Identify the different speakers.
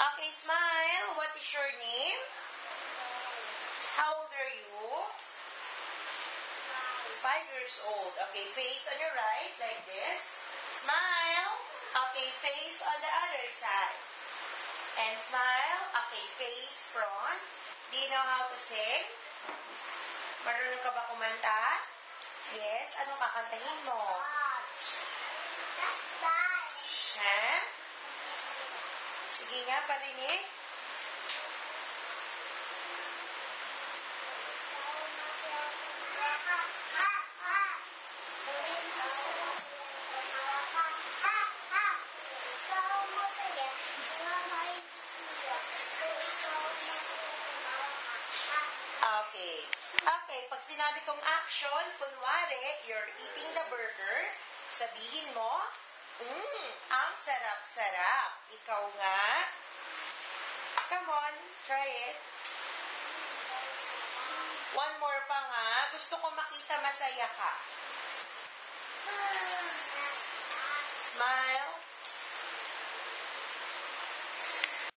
Speaker 1: Okay, smile. What is your name? How old are you? 5 years old. Okay, face on your right, like this. Smile. Okay, face on the other side. And smile. Okay, face front. Do you know how to sing? Marunong ka ba kumanta? Yes. Anong kakantahin mo? Ha? Sige nga, parinig. Okay. Okay, pag sinabi kong action, kunwari, you're eating the burger, sabihin mo, ang sarap-sarap. Ikaw nga. Come on, try it. One more pa nga. Gusto ko makita masaya ka. Smile.